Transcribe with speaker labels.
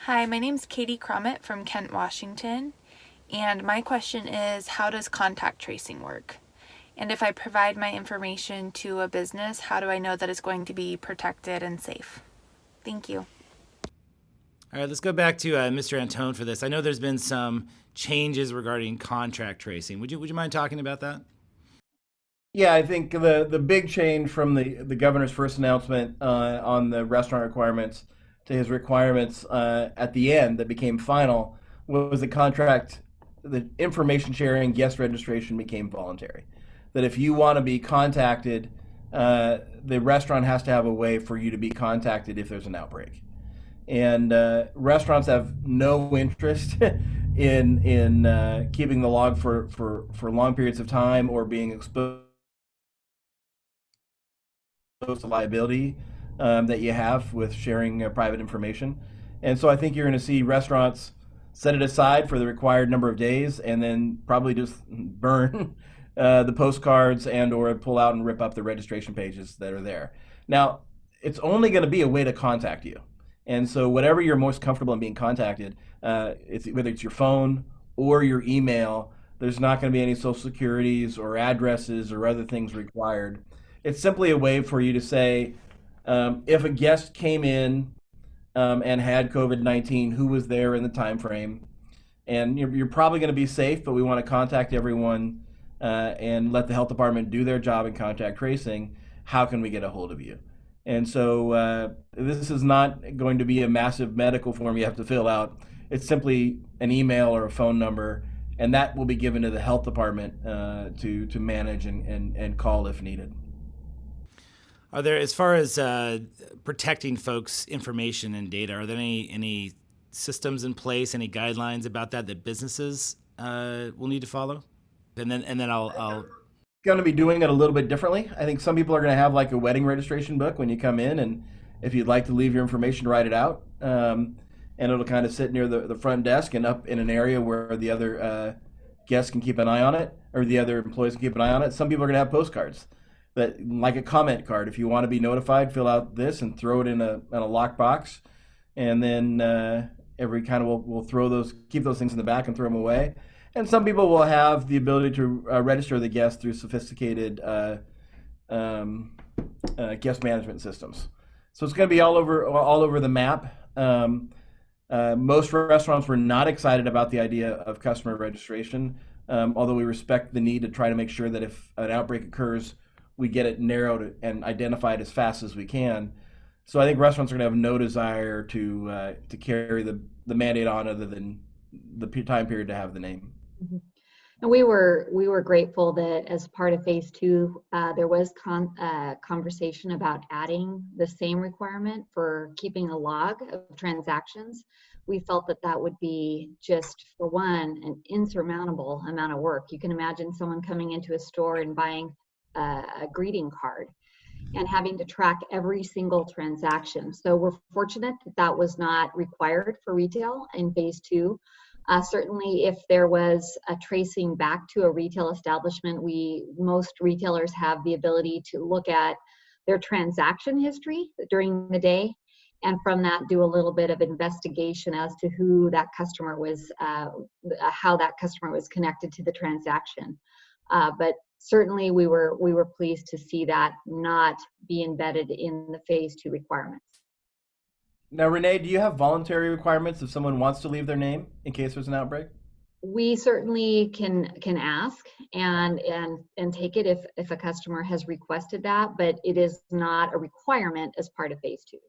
Speaker 1: Hi, my name's Katie Cromit from Kent, Washington, and my question is, how does contact tracing work? And if I provide my information to a business, how do I know that it's going to be protected and safe? Thank you.
Speaker 2: All right, let's go back to Mr. Antone for this. I know there's been some changes regarding contract tracing. Would you mind talking about that?
Speaker 3: Yeah, I think the big change from the governor's first announcement on the restaurant requirements to his requirements at the end that became final was the information sharing, guest registration became voluntary. That if you want to be contacted, the restaurant has to have a way for you to be contacted if there's an outbreak. And restaurants have no interest in keeping the log for long periods of time or being exposed to liability that you have with sharing private information. And so I think you're going to see restaurants set it aside for the required number of days and then probably just burn the postcards and or pull out and rip up the registration pages that are there. Now, it's only going to be a way to contact you. And so whatever you're most comfortable in being contacted, whether it's your phone or your email, there's not going to be any social securities or addresses or other things required. It's simply a way for you to say, if a guest came in and had COVID-19, who was there in the time frame, and you're probably going to be safe, but we want to contact everyone and let the health department do their job in contact tracing. How can we get a hold of you? And so this is not going to be a massive medical form you have to fill out. It's simply an email or a phone number, and that will be given to the health department to manage and call if needed.
Speaker 2: Are there, as far as protecting folks' information and data, are there any systems in place, any guidelines about that businesses will need to follow? And then I'll
Speaker 3: Going to be doing it a little bit differently. I think some people are going to have like a wedding registration book when you come in, and if you'd like to leave your information, write it out. And it'll kind of sit near the front desk and up in an area where the other guests can keep an eye on it, or the other employees can keep an eye on it. Some people are going to have postcards that, like a comment card. If you want to be notified, fill out this and throw it in a lockbox, and then every kind of we'll keep those things in the back and throw them away. And some people will have the ability to register the guests through sophisticated guest management systems. So it's going to be all over the map. Most restaurants were not excited about the idea of customer registration, although we respect the need to try to make sure that if an outbreak occurs, we get it narrowed and identified as fast as we can. So I think restaurants are going to have no desire to carry the mandate on other than the time period to have the name.
Speaker 4: Mhm. And we were grateful that as part of phase two, there was conversation about adding the same requirement for keeping a log of transactions. We felt that that would be, just for one, an insurmountable amount of work. You can imagine someone coming into a store and buying a greeting card and having to track every single transaction. So we're fortunate that that was not required for retail in phase two. Certainly, if there was a tracing back to a retail establishment, most retailers have the ability to look at their transaction history during the day, and from that do a little bit of investigation as to who that customer was, how that customer was connected to the transaction. But certainly, we were pleased to see that not be embedded in the phase two requirements.
Speaker 3: Now, Renee, do you have voluntary requirements if someone wants to leave their name in case there's an outbreak?
Speaker 4: We certainly can ask and take it if a customer has requested that, but it is not a requirement as part of phase two.